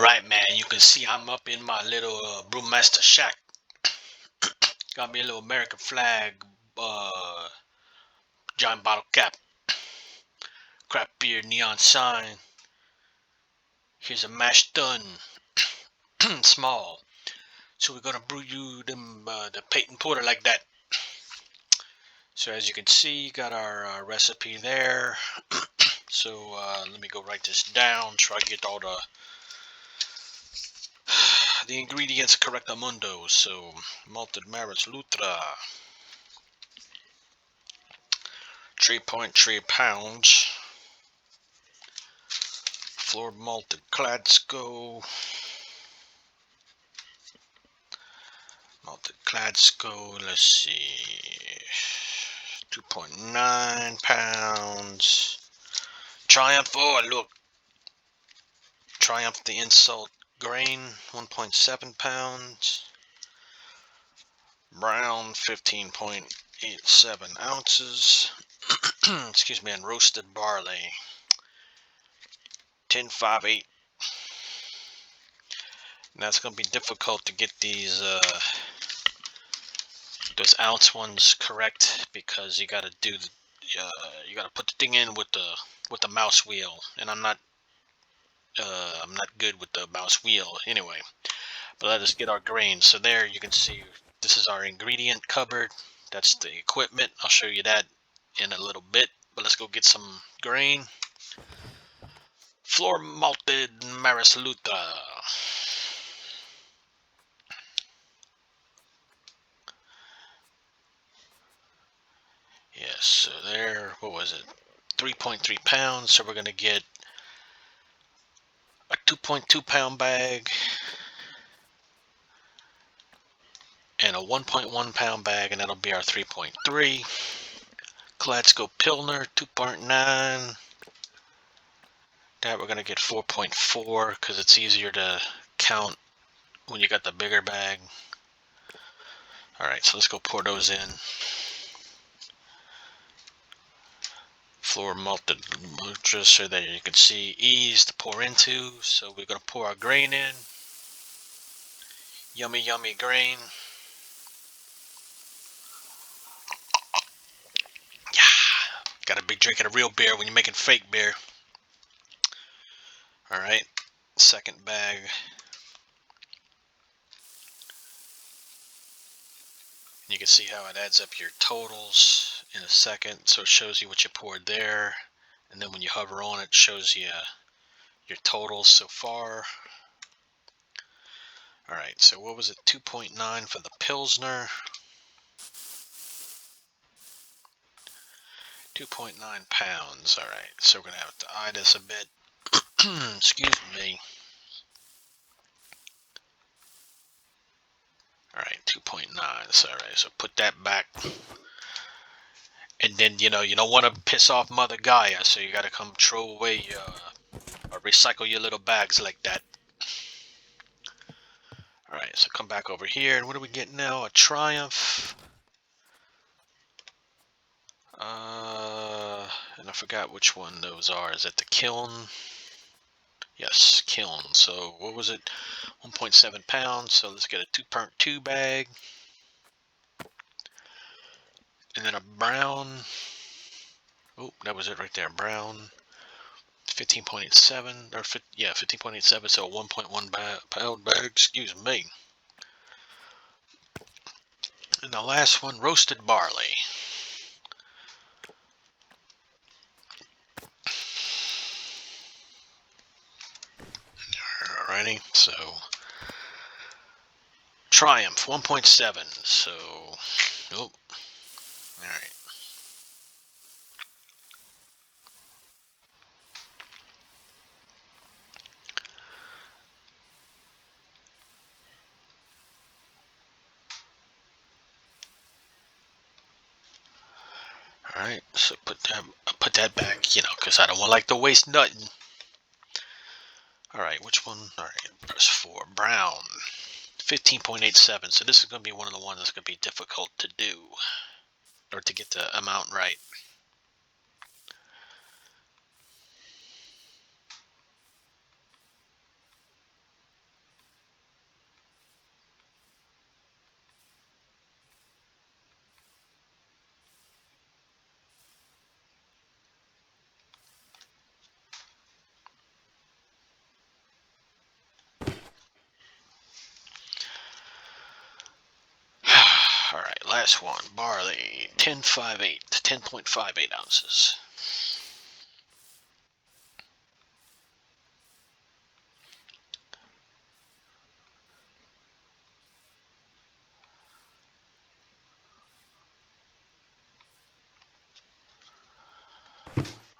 Alright, man, you can see I'm up in my little Brewmaster shack. Got me a little American flag, giant bottle cap, craft beer, neon sign. Here's a mash tun, small. So we're gonna brew you the Payton Porter like that. So as you can see, got our recipe there. So let me go write this down, try to get all the ingredients correctamundo. So malted maris lutra, 3.3 pounds. Floor malted Gladsko, let's see, 2.9 pounds. Triumph, oh look, Triumph the insult grain, 1.7 pounds. Brown, 15.87 ounces. Excuse me, and roasted barley, 10.58. That's going to be difficult to get these those ounce ones correct, because you got to do you got to put the thing in with the mouse wheel, and I'm not good with the mouse wheel anyway. But let us get our grain. So there you can see this is our ingredient cupboard. That's the equipment. I'll show you that in a little bit, but let's go get some grain. Floor malted maris lutra. Yes, so there, what was it? 3.3 pounds. So we're going to get a 2.2 pound bag and a 1.1 pound bag, and that'll be our 3.3. Gladsko Pilsner, 2.9. That we're going to get 4.4 because it's easier to count when you got the bigger bag. Alright, so let's go pour those in. Floor malted, just so that you can see ease to pour into. So we're going to pour our grain in. Yummy, yummy grain. Yeah, gotta be drinking a real beer when you're making fake beer. Alright, second bag. You can see how it adds up your totals in a second. So it shows you what you poured there, and then when you hover on it, it shows you your totals so far. Alright, so what was it? 2.9 for the Pilsner. 2.9 pounds. Alright, so we're going to have to eye this a bit. Excuse me. Alright, 2.9. So, alright, so put that back. And then, you don't want to piss off Mother Gaia, so you got to come throw away or recycle your little bags like that. Alright, so come back over here, and what do we get now? A Triumph. And I forgot which one those are. Is that the Kiln? Yes, Kiln. So what was it? 1.7 pounds. So let's get a 2.2 bag. And then a brown. Oh, that was it right there. Brown. 15.87. Or, yeah, 15.87. So a 1.1 pound bag. Excuse me. And the last one, roasted barley. Alrighty, so Triumph 1.7. So, oh, alright. Alright, so put that back, because I don't like to waste nothing. Alright, which one? Alright, press 4. Brown. 15.87. So this is going to be one of the ones that's going to be difficult to do, or to get the amount right. last one, barley, 10.58 ounces.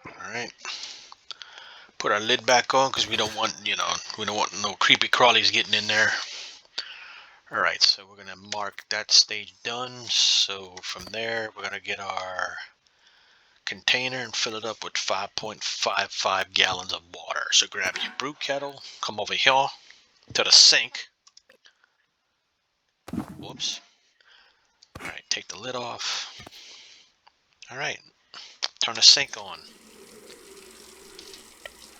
All right. Put our lid back on because we don't want, we don't want no creepy crawlies getting in there. All right, so we're gonna mark that stage done. So from there, we're gonna get our container and fill it up with 5.55 gallons of water. So grab your brew kettle, come over here to the sink. Whoops. All right, take the lid off. All right, turn the sink on.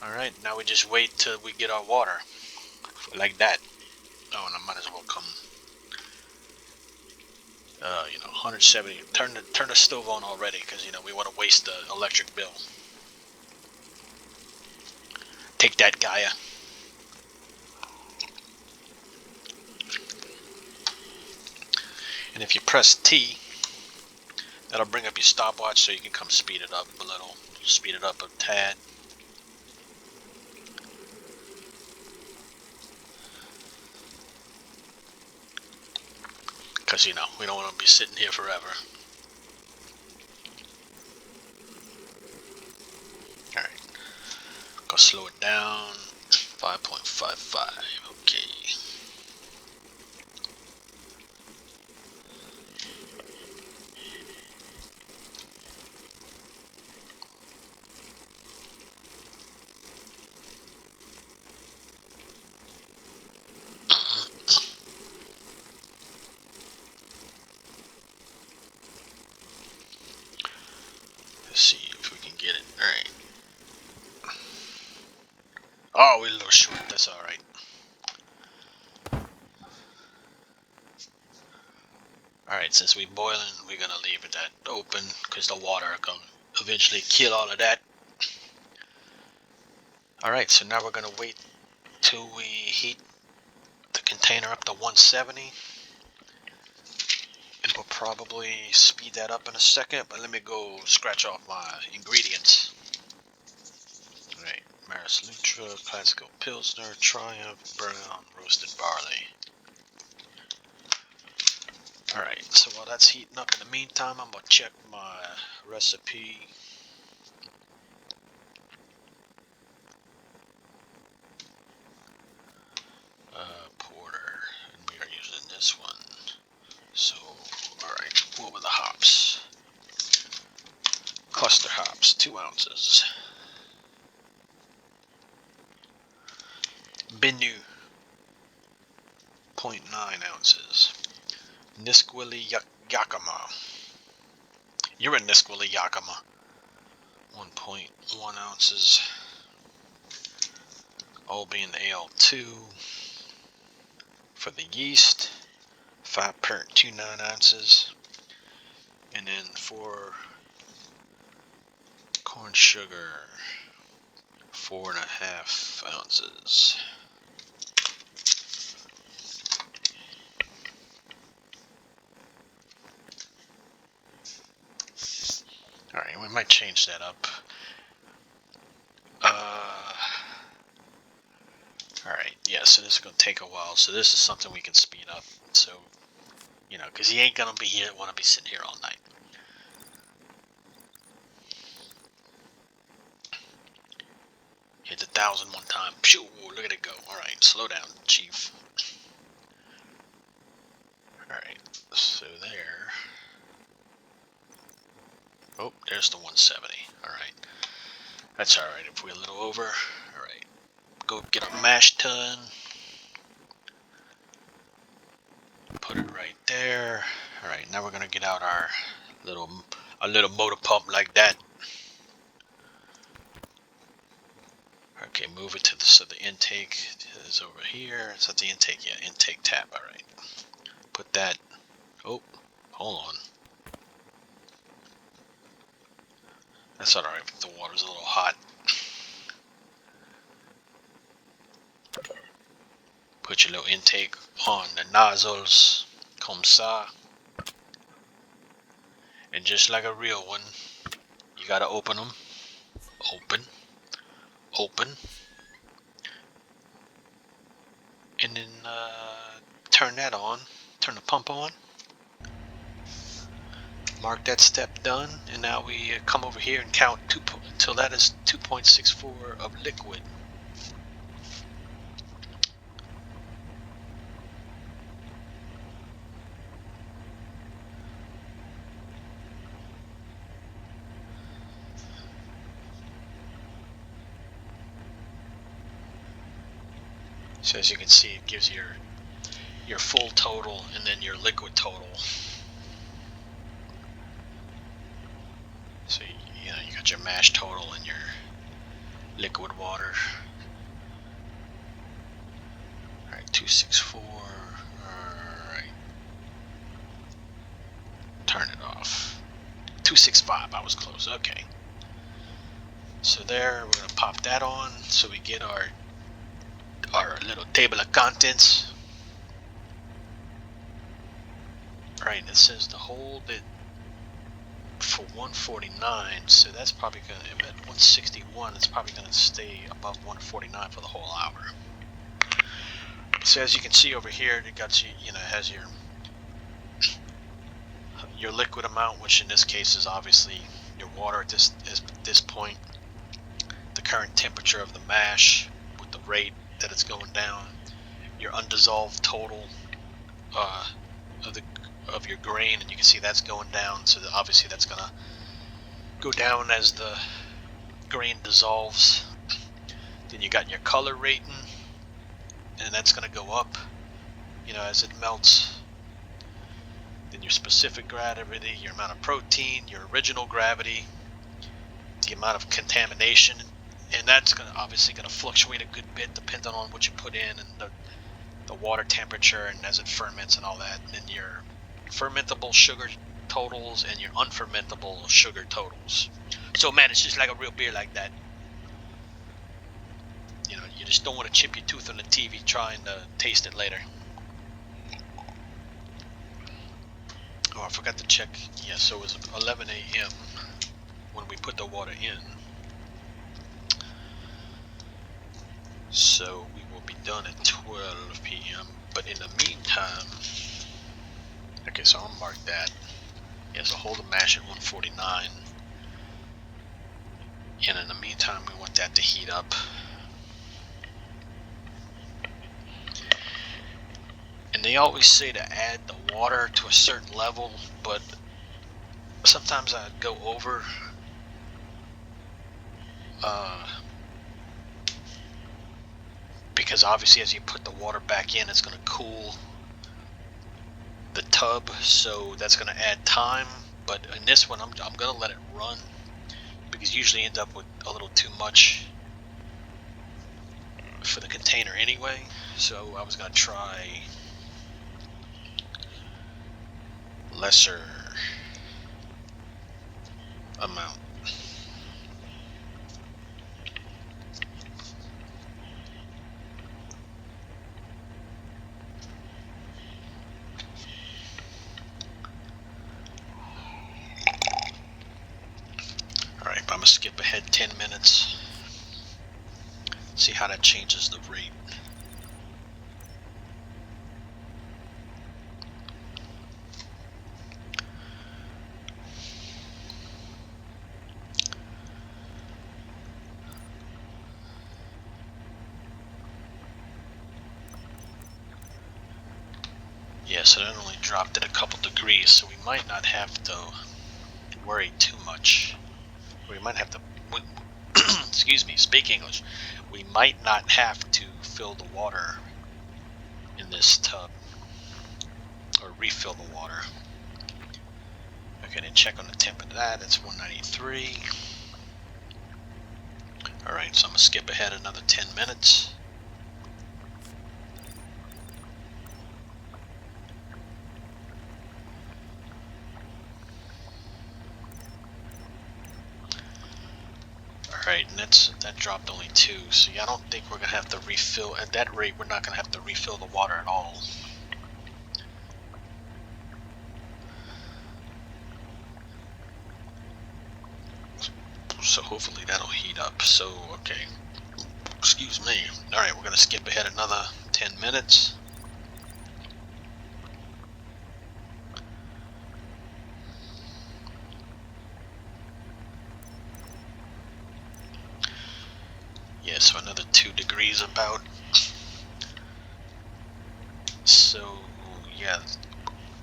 All right, now we just wait till we get our water, like that. Oh, and I might as well come, 170. Turn the stove on already, because we want to waste the electric bill. Take that, Gaia. And if you press T, that'll bring up your stopwatch, so you can come speed it up a little, speed it up a tad. Because, we don't want to be sitting here forever. Alright. Go slow it down. 5.55. Okay. Let's see if we can get it. Alright. Oh, we're a little short. That's alright. Alright, since we're boiling, we're going to leave it that open, because the water will eventually kill all of that. Alright, so now we're going to wait till we heat the container up to 170. And we'll probably speed that up in a second, but let me go scratch off my ingredients. Alright, Maris Lutra, Classical Pilsner, Triumph, Brown, Roasted Barley. Alright, so while that's heating up, in the meantime, I'm going to check my recipe. Porter, and we are using this one. So, alright, what were the hops? Cluster hops, 2 ounces. Binu, 0.9 ounces. Nisqually Yakima. You're a Nisqually Yakima. 1.1 ounces. Albion AL2. For the yeast, 5.29 ounces. And then for corn sugar, 4.5 ounces. Alright, we might change that up. Alright, yeah, so this is going to take a while. So this is something we can speed up. So, because he ain't going to want to be sitting here all night. Hit the 1,000 one time. Phew, look at it go. Alright, slow down, Chief. Alright, so there. Oh, there's the 170. Alright. That's alright if we're a little over. Alright. Go get our mash tun. Put it right there. Alright, now we're gonna get out our little motor pump like that. Okay, move it to the intake is over here. It's at the intake, yeah, intake tap. Alright. Put that. Oh, hold on. That's alright if the water's a little hot. Put your little intake on the nozzles. Comme ça. just like a real one. You gotta open them. Open. Open. And then turn that on. Turn the pump on. Mark that step done. And now we come over here and count until that is 2.64 of liquid. So as you can see, it gives your full total and then your liquid total. So you know, you got your mash total and your liquid water. Alright, 264. Alright. Turn it off. 265, I was close. Okay. So there, we're gonna pop that on so we get our little table of contents. Right, it says to hold it for 149, so that's probably gonna, at 161, it's probably gonna stay above 149 for the whole hour. So as you can see over here, it got you know, it has your liquid amount, which in this case is obviously your water at this point, the current temperature of the mash with the rate that it's going down, your undissolved total of your grain, and you can see that's going down, so obviously that's gonna go down as the grain dissolves. Then you got your color rating, and that's gonna go up, you know, as it melts. Then your specific gravity, your amount of protein, your original gravity, the amount of contamination, and that's obviously gonna fluctuate a good bit depending on what you put in and the water temperature and as it ferments and all that. And then your fermentable sugar totals and your unfermentable sugar totals. So man, it's just like a real beer like that. You know, you just don't want to chip your tooth on the TV trying to taste it later. Oh, I forgot to check. Yeah, so it was 11 a.m. when we put the water in. So we will be done at 12 p.m. But in the meantime, okay, so I'll mark that. Yeah, so hold the mash at 149. And in the meantime, we want that to heat up. And they always say to add the water to a certain level, but sometimes I go over. Because obviously as you put the water back in, it's going to cool the tub, so that's going to add time. But in this one, I'm going to let it run, because you usually end up with a little too much for the container anyway. So I was going to try lesser amount. Alright, I'm going to skip ahead 10 minutes. See how that changes the rate. Yeah, so that only dropped it a couple degrees, so we might not have to worry too much. We might have to, excuse me, speak English. We might not have to fill the water in this tub, or refill the water. Okay, then check on the temp of that. It's 193. Alright, so I'm going to skip ahead another 10 minutes. Alright, and that dropped only 2, so yeah, I don't think we're going to have to refill. At that rate, we're not going to have to refill the water at all. So hopefully that'll heat up. So, okay. Excuse me. Alright, we're going to skip ahead another 10 minutes. Yeah, so another 2 degrees about. So, yeah,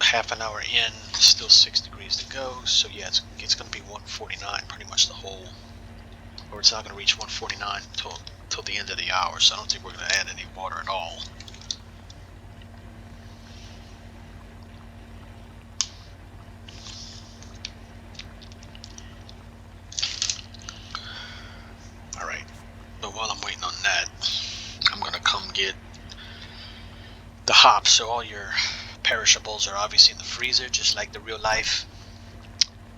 half an hour in, still 6 degrees to go. So yeah, it's going to be 149 pretty much the whole, or it's not going to reach 149 till the end of the hour. So I don't think we're going to add any water at all. Alright, but while I'm waiting on that, I'm going to come get the hops. So all your perishables are obviously in the freezer, just like the real life.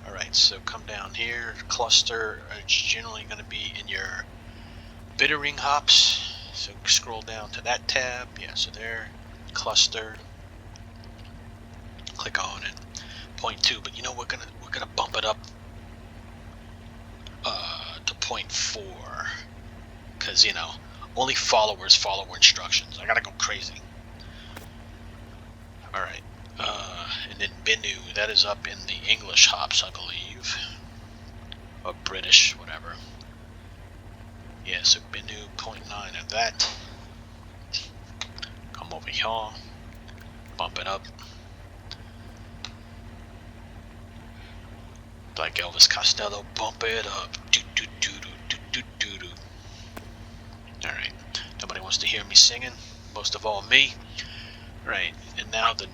Alright, so come down here. Cluster is generally going to be in your bittering hops. So scroll down to that tab. Yeah, so there. Cluster. Click on it. 0.2. But you know, we're gonna bump it up to 0.4. Because, you know, only followers follow instructions. I gotta go crazy. Alright. And then Binu, that is up in the English hops, I believe. Or British, whatever. Yeah, so Binu 0.9 of that. Come over here. Bump it up. Like Elvis Costello, bump it up. Alright. Nobody wants to hear me singing. Most of all me. Right. And now the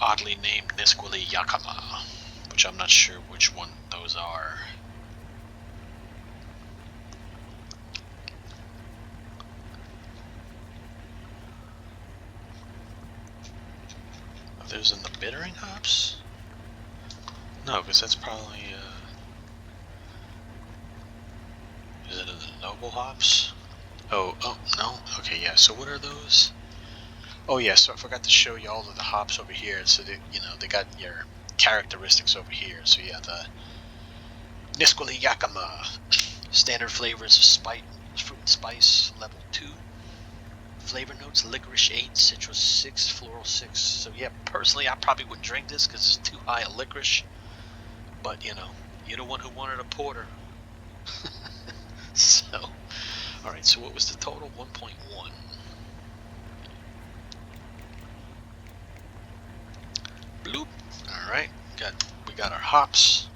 oddly named Nisqually Yakima, which I'm not sure which one those are. Are those in the bittering hops? No, because that's probably, is it in the noble hops? Oh, no? Okay, yeah, so what are those? Oh yeah, so I forgot to show you all of the hops over here. So they, you know, they got your characteristics over here. So yeah, the Nisqually Yakima, standard flavors of fruit and spice, level 2. Flavor notes, licorice 8, citrus 6, floral 6. So yeah, personally I probably wouldn't drink this because it's too high a licorice. But you know, you're the one who wanted a porter. So, alright, so what was the total? 1.1. Bloop. Alright, we got our hops.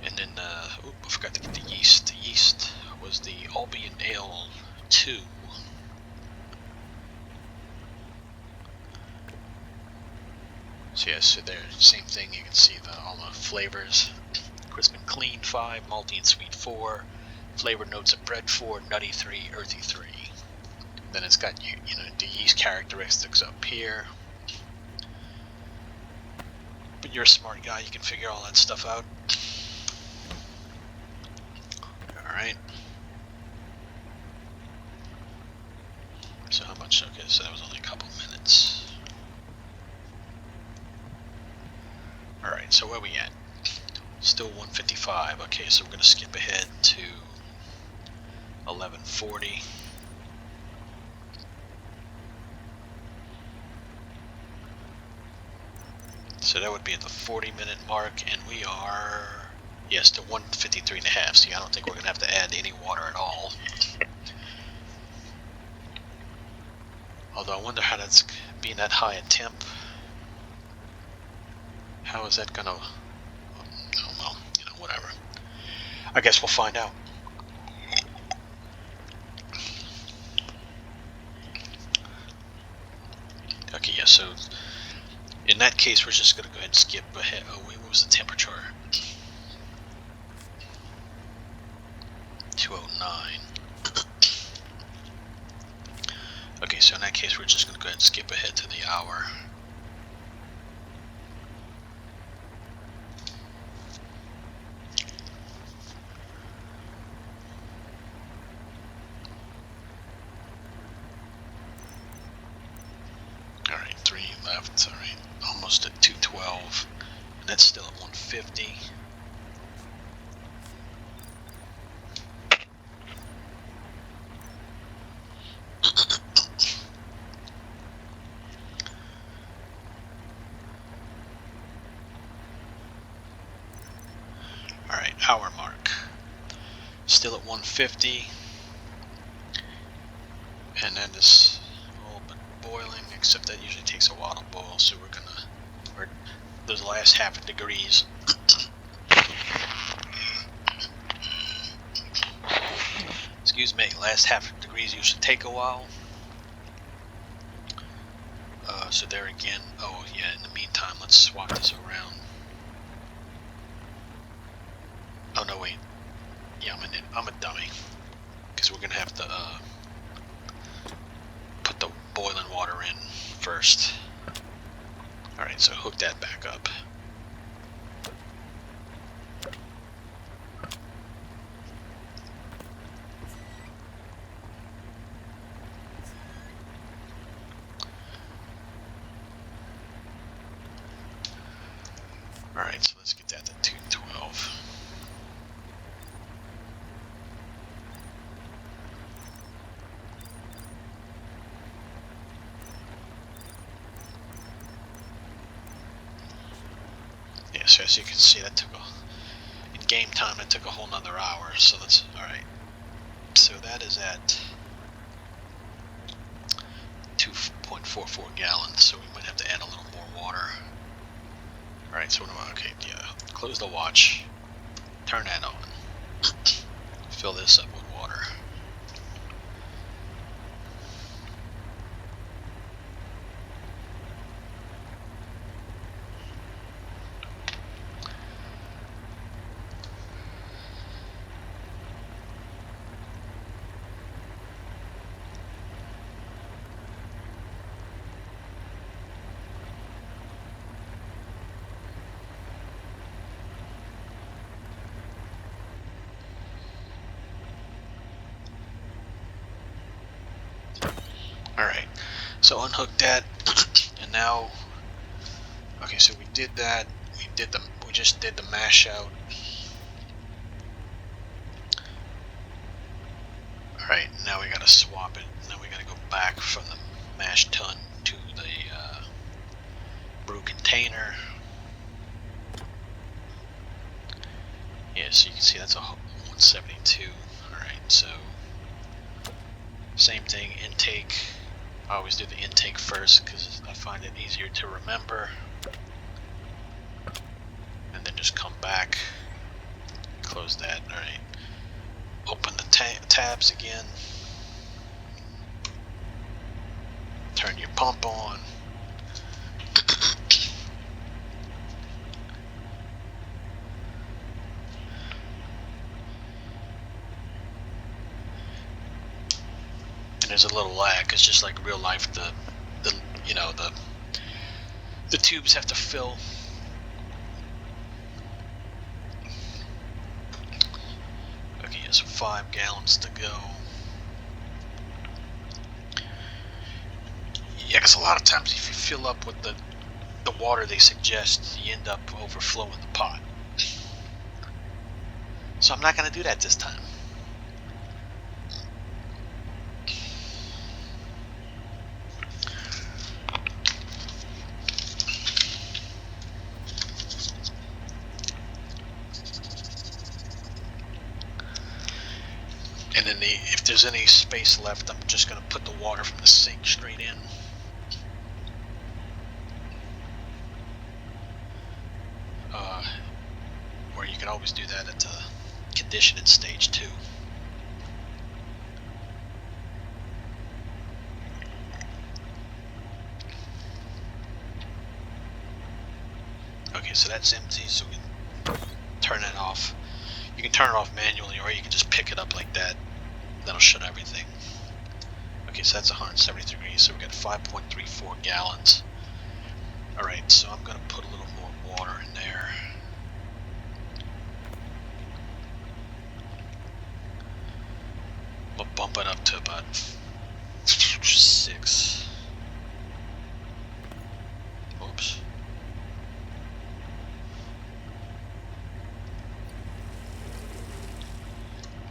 And then, I forgot to get the yeast. The yeast was the Albion Ale 2. So yeah, so there, same thing, you can see all the flavors. Crisp and clean 5, malty and sweet 4, flavor notes of bread 4, nutty 3, earthy 3. Then it's got you know, the yeast characteristics up here. But you're a smart guy, you can figure all that stuff out. Alright. So how much? Okay, so that was only a couple minutes. Alright, so where are we at? Still 155. Okay, so we're going to skip ahead to 1140. So that would be at the 40-minute mark, and we are, yes, to 153.5. See, I don't think we're going to have to add any water at all. Although I wonder how that's being that high a temp. How is that going to... Oh, well, you know, whatever. I guess we'll find out. Okay, yeah, so in that case, we're just going to go ahead and skip ahead. Oh, wait, what was the temperature? 209. Okay, so in that case, we're just going to go ahead and skip ahead to the hour. Alright, 3 left, alright, almost at 212, and that's still at 150. Alright, hour mark. Still at 150. And then this all but boiling, except that usually takes a while to boil, so we're gonna, or those last half a degrees. Excuse me, last half a degrees usually take a while. So there again, oh yeah, in the meantime, let's swap this around. Oh no, wait. Yeah, I'm a dummy. Because we're gonna have to put the boiling water in first. Alright, so hook that back up. Alright, so let's get that to 212. Yeah, so as you can see, that took in game time, it took a whole nother hour, so that's, alright. So that is at 2.44 gallons, so we might have to add a little more water. Alright, so what am I, okay, yeah, close the watch, turn that on, fill this up with water. Alright, so unhook that, and now, okay, so we did that, we just did the mash out. Alright, now we gotta swap it, now we gotta go back from the mash tun to the brew container. Yeah, so you can see that's a 172. Alright, so same thing, intake. I always do the intake first because I find it easier to remember. And then just come back, close that. Alright, open the tabs again, turn your pump on. And there's a little lag. It's just like real life. The you know, the tubes have to fill. Okay, yes, 5 gallons to go. Yeah, because a lot of times if you fill up with the water they suggest, you end up overflowing the pot. So I'm not going to do that this time. And then if there's any space left, I'm just going to put the water from the sink straight in. Or you can always do that at the conditioning stage too. Okay, so that's empty, so we can turn it off. You can turn it off manually, or you can just pick it up like that. That'll shut everything. Okay, so that's 170 degrees, so we got 5.34 gallons. Alright, so I'm going to put a little more water in there. We'll bump it up to about 6. Oops.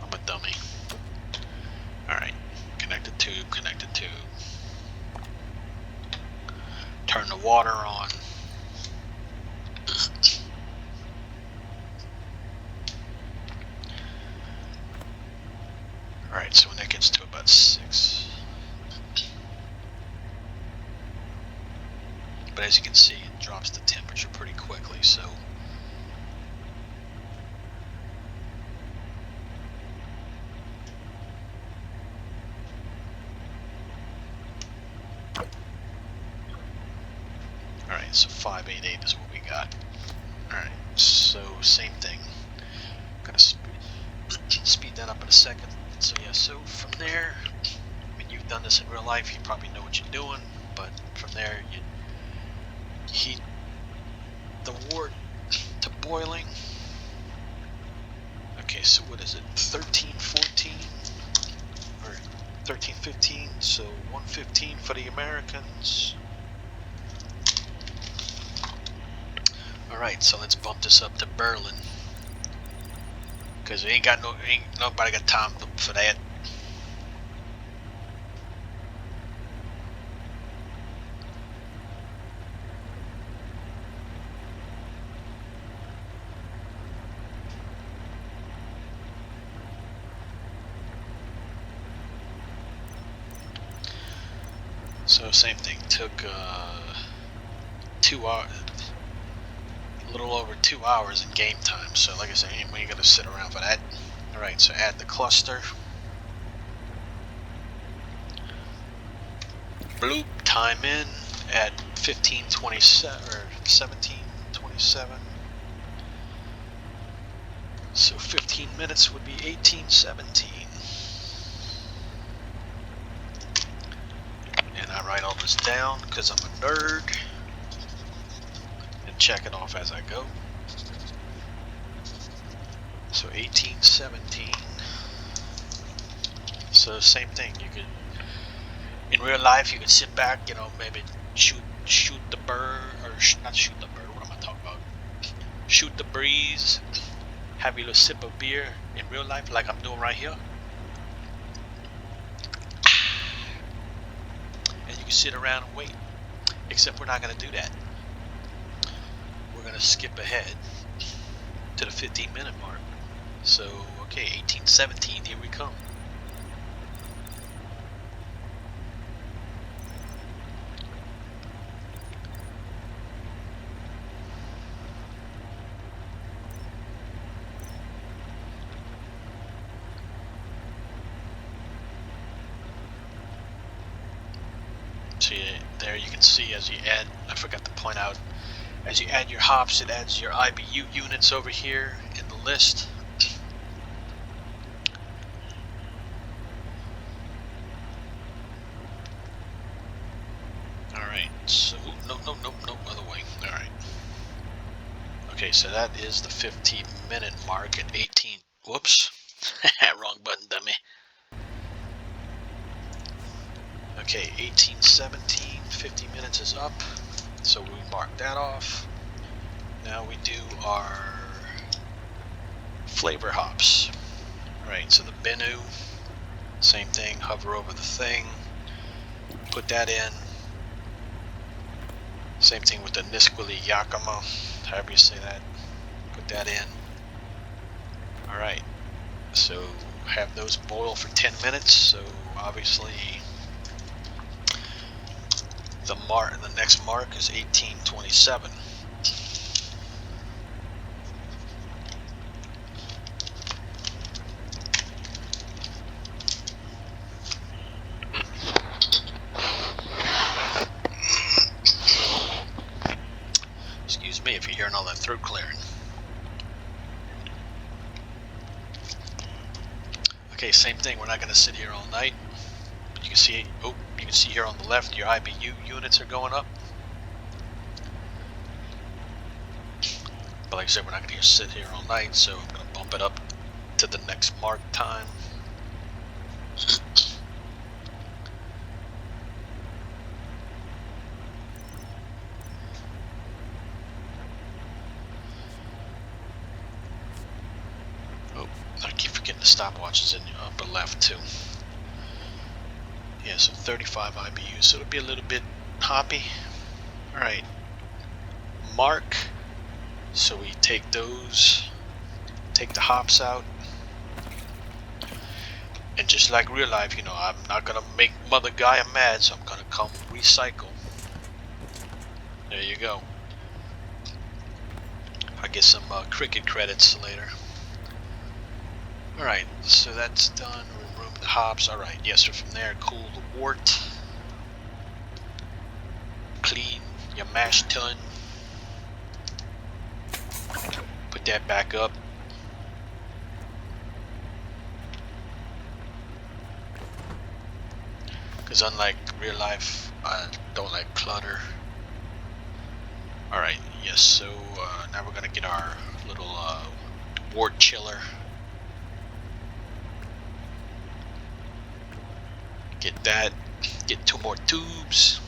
I'm a dummy. Alright, connected tube, connected tube. Turn the water on. Alright, so when that gets to about 6. But as you can see, it drops the temperature pretty quickly, so. Alright, so 588 is what we got. Alright, so same thing. Gonna speed that up in a second. So yeah, so from there, I mean, you've done this in real life, you probably know what you're doing, but from there, you heat the wort to boiling. Okay, so what is it? 1314 or 1315? So 115 for the Americans. All right, so let's bump this up to Berlin, because ain't nobody got time for that. So same thing, took 2 hours, a little over 2 hours in game time. So like I said, we ain't gonna sit around for that. All right, so add the cluster. Bloop, time in at 1527 or 1727. So 15 minutes would be 1817. And I write all this down because I'm a nerd, and check it off as I go. So 1817. So same thing. You could, in real life, you could sit back, you know, maybe shoot the bird, or not shoot the bird. What am I talking about? Shoot the breeze. Have your little sip of beer in real life, like I'm doing right here. And you can sit around and wait. Except we're not going to do that. We're going to skip ahead to the 15-minute mark. So, okay, 1817, here we come. See, there you can see as you add, I forgot to point out, as you add your hops, it adds your IBU units over here in the list. Alright, so, no, other way. Alright. Okay, so that is the 15-minute mark at 18, whoops, wrong button, dummy. Okay, 1817, 50 minutes is up, so we mark that off. Now we do our flavor hops. Alright, so the Bennu, same thing, hover over the thing, put that in. Same thing with the Nisqually Yakima, however you say that, put that in. Alright, so have those boil for 10 minutes, so obviously the next mark is 1827. Excuse me if you're hearing all that throat clearing. Okay, same thing. We're not going to sit here all night. You can see, oh, you can see here on the left, your IBU units are going up. But like I said, we're not going to sit here all night, so I'm going to bump it up to the next mark time. Oh, I keep forgetting the stopwatch is in the upper left too. Yeah, so 35 IBU, so it'll be a little bit hoppy. Alright, mark. So we take those, take the hops out. And just like real life, you know, I'm not gonna make Mother Gaia mad, so I'm gonna come recycle. There you go. I get some cricket credits later. Alright, so that's done. Remove the hops. Alright, yes, so from there, cool the wort. Clean your mash tun. Put that back up. Because unlike real life, I don't like clutter. Alright, yes, so now we're going to get our little wort chiller. Get that. Get 2 more tubes.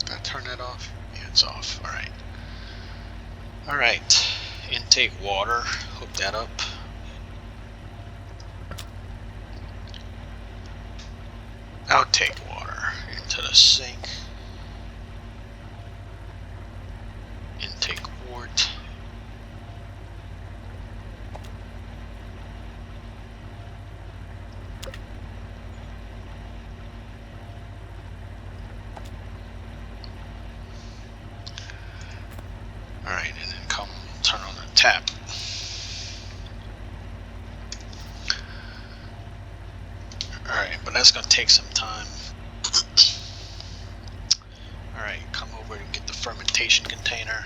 Did I turn that off? Yeah, it's off. Alright. Alright. Intake water. Hook that up. Outtake water into the sink. Intake wort. Alright, and then come turn on the tap. Alright, but that's going to take some time. Alright, come over and get the fermentation container.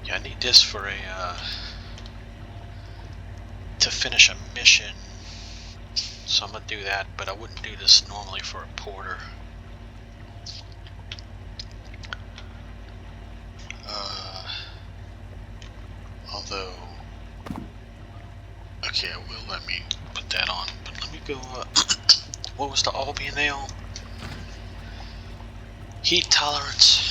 Yeah, I need this for a to finish a mission, so I'm gonna do that, but I wouldn't do this normally for a porter. Although, okay, it will let me put that on, but let me go, what was the Albion ale? Heat tolerance.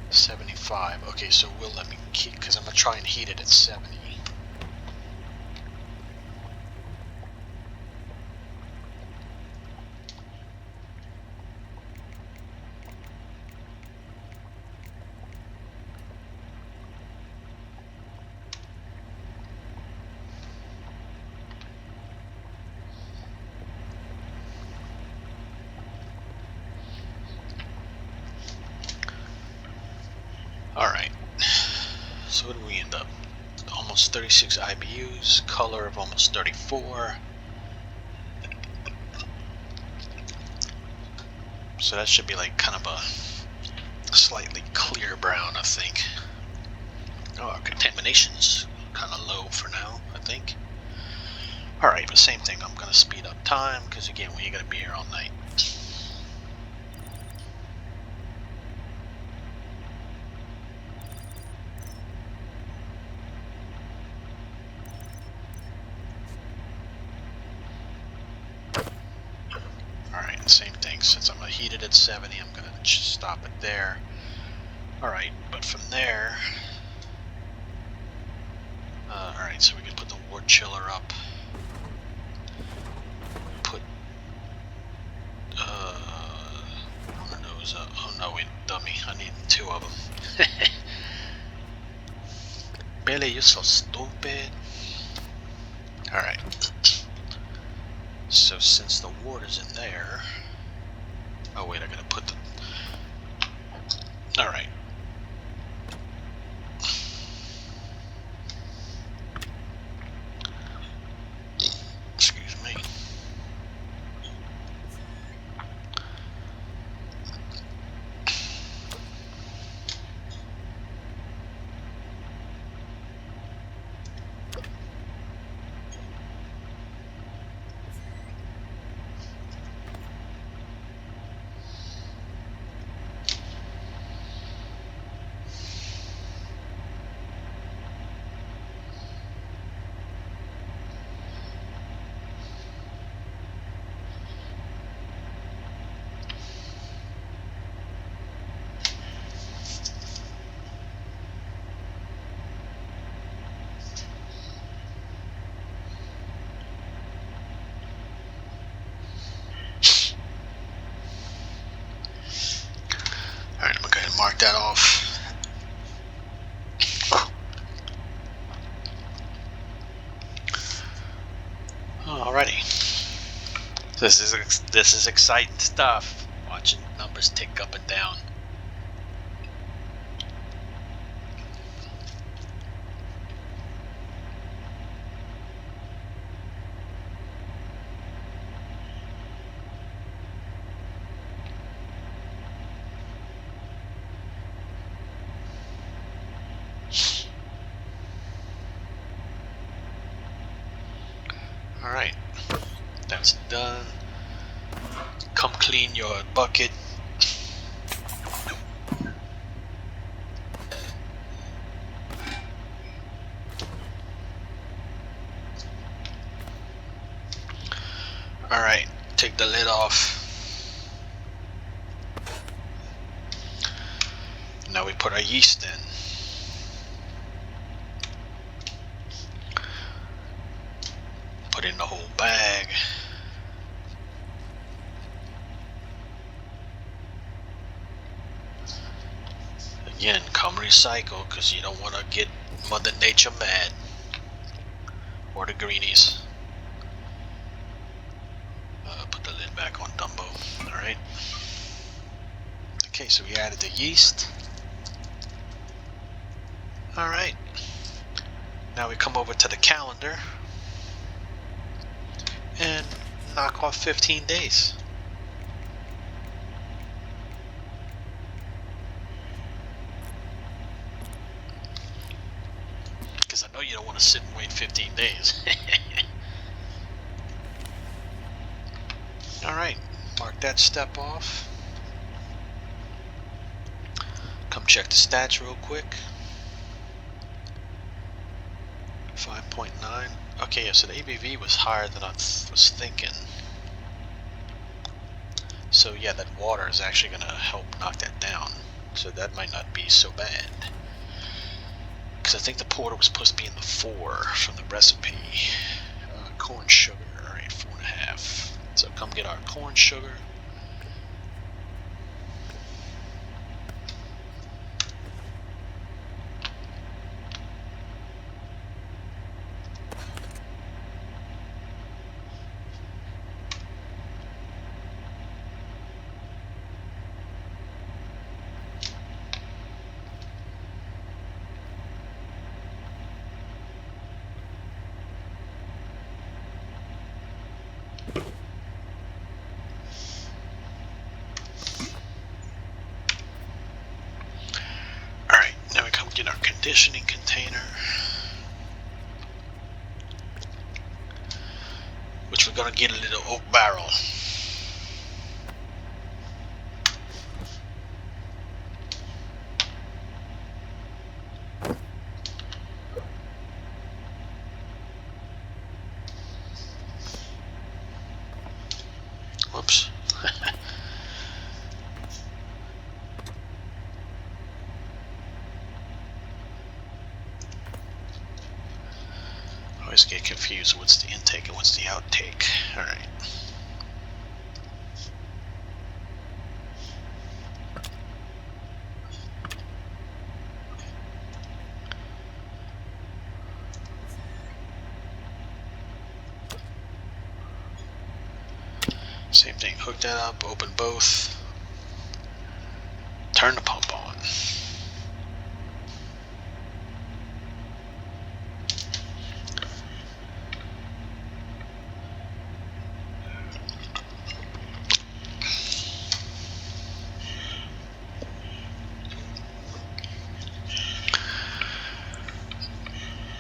75. Okay, so we'll let me keep, because I'm gonna try and heat it at 70. Alright, so what did we end up? Almost 36 IBUs, color of almost 34. So that should be like kind of a slightly clear brown, I think. Oh, our contamination's kind of low for now, I think. Alright, but same thing, I'm going to speed up time, because again, we ain't going to be here all night. Alright, same thing, since I'm going to heat it at 70, I'm going to stop it there. Alright, but from there... Alright, so we can put the wort chiller up. Put... one of those up. Oh no, wait, dummy, I need 2 of them. Billy, you're so stupid. Alright. So since the wort is in there... Oh wait, I gotta put the... Alright. Excuse me. This is exciting stuff. Watching numbers tick up and down. Alright, that's done. Come clean your bucket. Alright, take the lid off. Now we put our yeast in. Put in the whole bag. Again, come recycle, because you don't want to get Mother Nature mad. Or the greenies. Put the lid back on Dumbo. Alright. Okay, so we added the yeast. Alright. Now we come over to the calendar. And knock off 15 days. Because I know you don't want to sit and wait 15 days. Alright, mark that step off. Come check the stats real quick. 5.9. Okay, yeah, so the ABV was higher than I was thinking. So yeah, that water is actually going to help knock that down. So that might not be so bad. Because I think the porter was supposed to be in the 4 from the recipe. Corn sugar, alright, 4.5. So come get our corn sugar. Alright, now we come get our conditioning container, which we're going to get a little oak barrel. Whoops. I always get confused what's the intake and what's the outtake. Alright. Same thing, hook that up, open both, turn the pump on.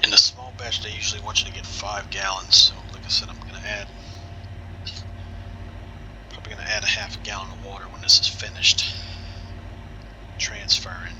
In the small batch, they usually want you to get 5 gallons, so like I said, I'm going to add a half a gallon of water when this is finished transferring.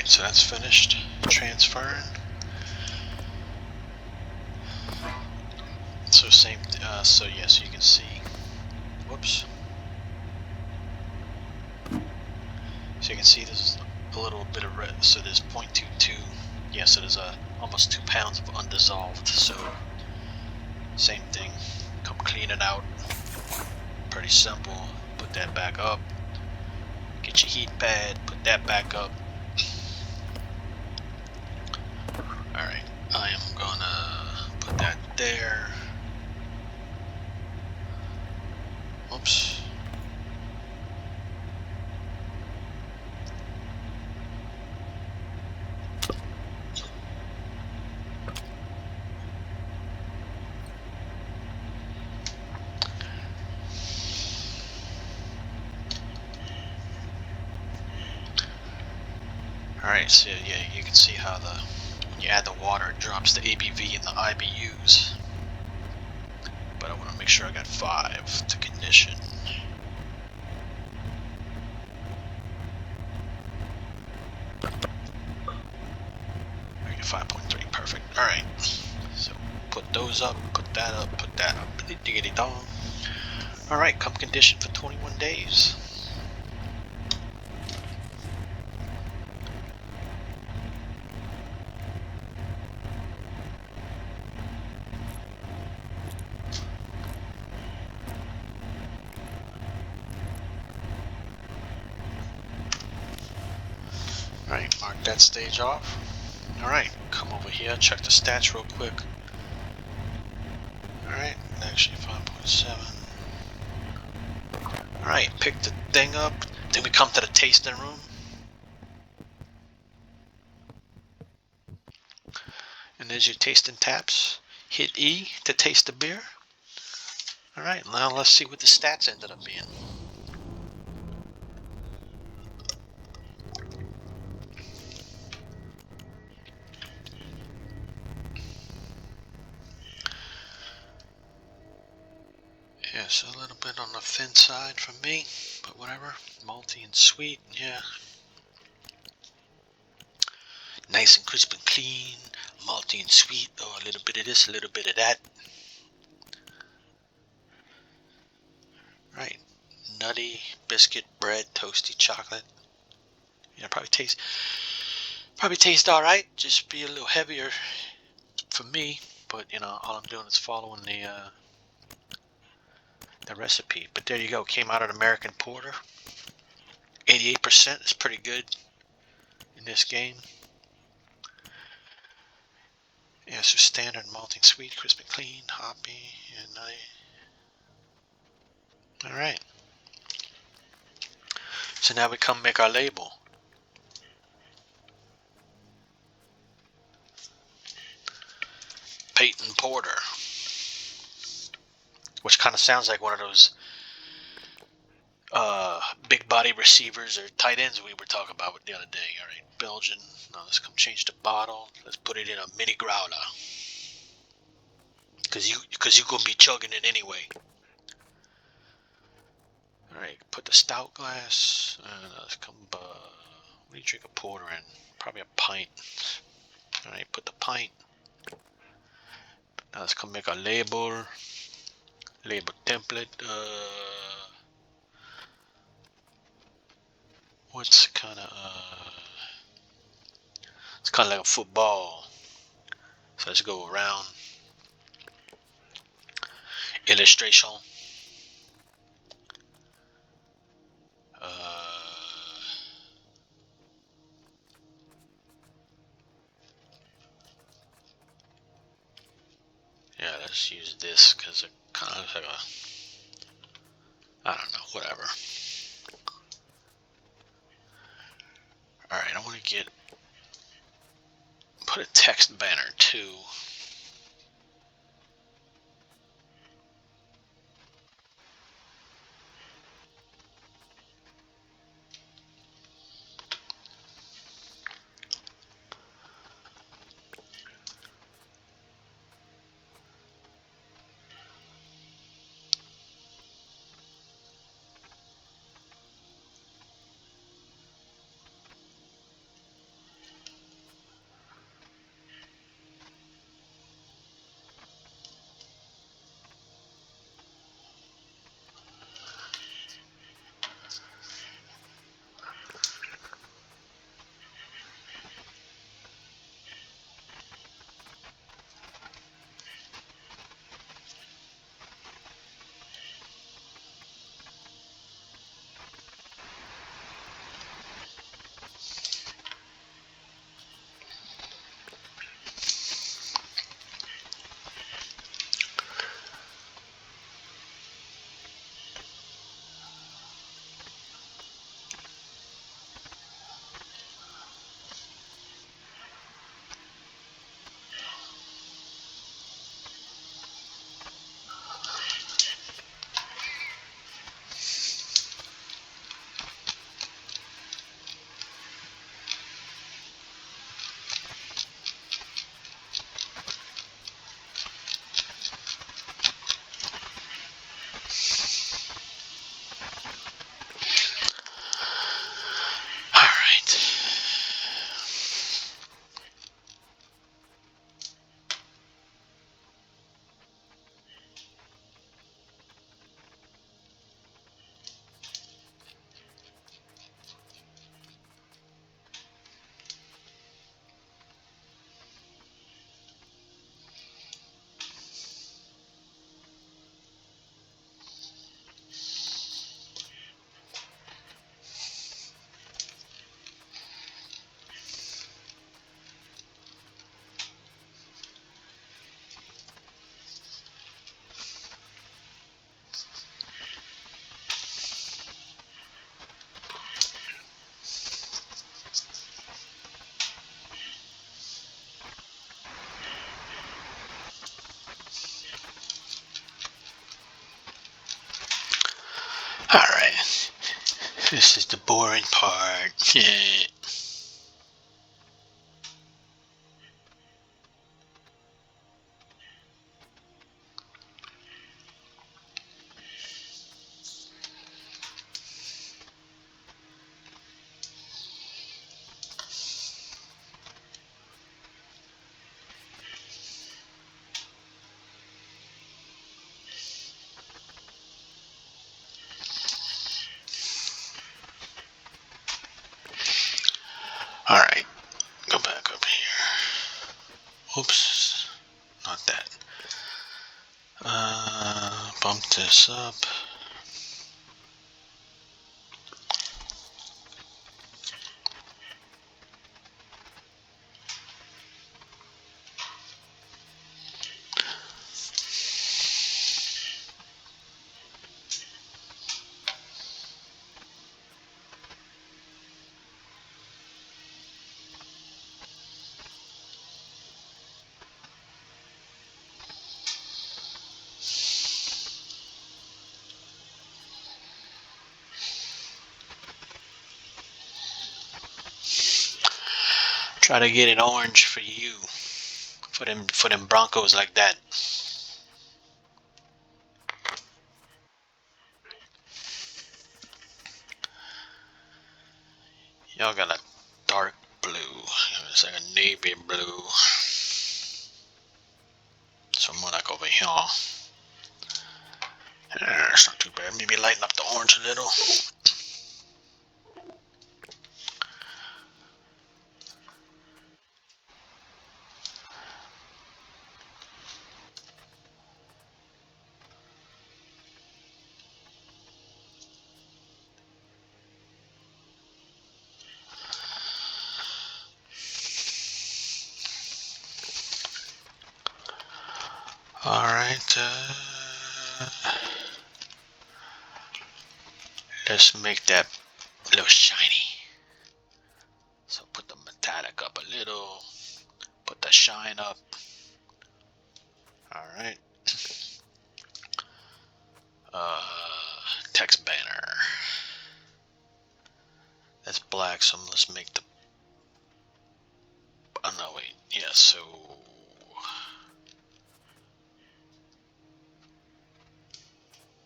Alright, so that's finished transferring. So same, so yeah, so you can see, whoops. So you can see there's a little bit of red, so there's 0.22, yeah, so there's almost 2 pounds of undissolved, so same thing, come clean it out, pretty simple, put that back up, get your heat pad, put that back up. Alright, I am gonna put that there. Oops. Alright, so yeah, you can see how when you add the water, it drops the ABV and the IBUs. But I want to make sure I got 5 to condition. I get 5.3, perfect. Alright, so put those up, put that up, put that up. Diggity dong. Alright, come condition for 21 days. Alright, mark that stage off. Alright, come over here, check the stats real quick. Alright, actually 5.7. Alright, pick the thing up. Then we come to the tasting room. And there's your tasting taps. Hit E to taste the beer. Alright, now let's see what the stats ended up being. Yes, a little bit on the thin side for me, but whatever. Malty and sweet, yeah. Nice and crisp and clean. Malty and sweet. Oh, a little bit of this, a little bit of that. Right. Nutty, biscuit, bread, toasty, chocolate. Yeah, probably taste alright. Just be a little heavier for me. But, you know, all I'm doing is following the recipe. But there you go. Came out an American Porter. 88% is pretty good in this game. Yeah, so standard malting sweet, crisp and clean, hoppy, and nutty. Alright. So now we come make our label. Payton Porter. Which kind of sounds like one of those big body receivers or tight ends we were talking about the other day. Alright, Belgian. Now let's come change the bottle. Let's put it in a mini growler. Cause you're gonna be chugging it anyway. Alright, put the stout glass. Let's come. What do you drink a porter in? Probably a pint. Alright, put the pint. Now let's come make a label. Label template. What's kind of it's kind of like a football. So let's go around. Illustration. Yeah, let's use this because it kind of looks like I don't know, whatever. Alright, I want to put a text banner too. This is the boring part. Yeah. Alright, go back up here. Oops, not that. Bump this up. Try to get it orange for you. For them Broncos like that. Y'all got a dark blue. It's like a navy blue. So more like over here. It's not too bad. Maybe lighten up the orange a little. Alright, let's make that a little shiny. So put the metallic up a little, put the shine up. Alright. Text banner. That's black, so let's make the... Oh no, wait. Yeah, so...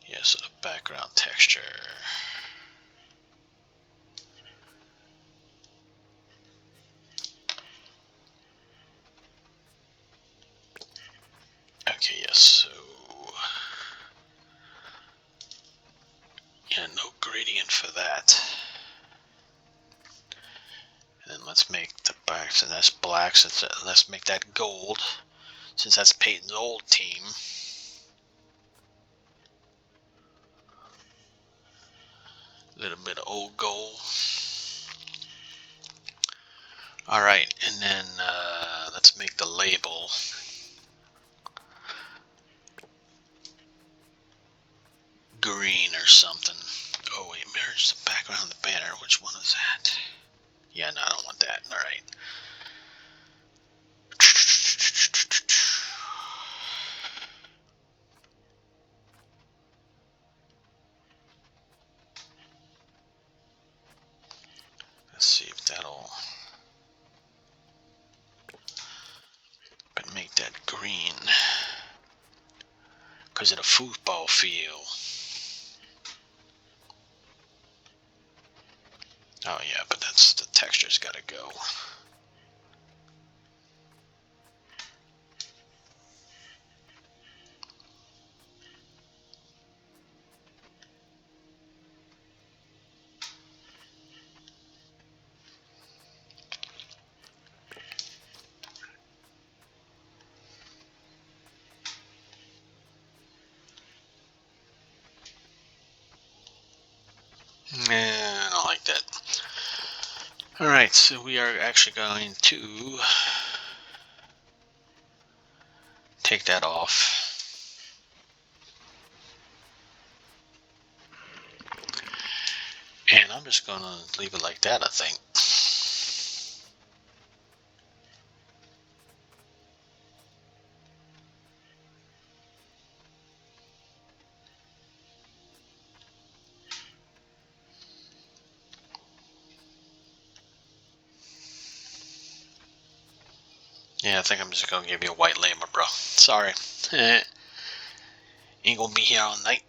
Yeah, so the background texture. Okay, yes, so... Yeah, no gradient for that. And then let's make the back, so that's black, so let's make that gold, since that's Payton's old team. A little bit of old gold. Alright, and then let's make the label green or something. Oh wait, merge the background of the banner. Which one is that? Yeah, no, I don't want that. Alright. Let's see if that'll... But make that green. Because of the football field. Oh yeah, but that's the texture's gotta go. I don't like that. Alright, so we are actually going to take that off. And I'm just going to leave it like that, I think. Yeah, I think I'm just gonna give you a white label, bro. Sorry. Ain't gonna be here all night.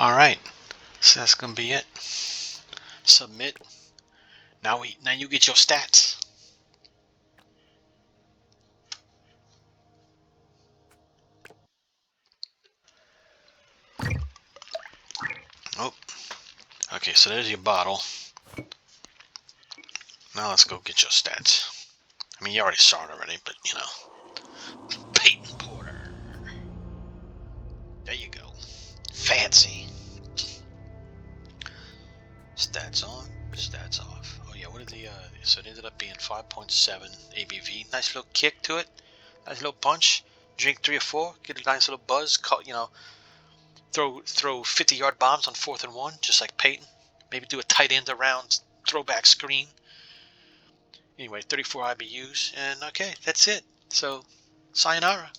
Alright. So that's gonna be it. Submit. Now you get your stats. Oh. Okay, so there's your bottle. Now let's go get your stats. I mean, you already saw it already, but you know. Payton Porter. There you go. Fancy. Stats on, stats off. Oh yeah, what did the so it ended up being 5.7 ABV. Nice little kick to it. Nice little punch. Drink 3 or 4, get a nice little buzz. You know, throw 50-yard bombs on 4th and 1, just like Payton. Maybe do a tight end around throwback screen. Anyway, 34 IBUs, and okay, that's it. So, sayonara.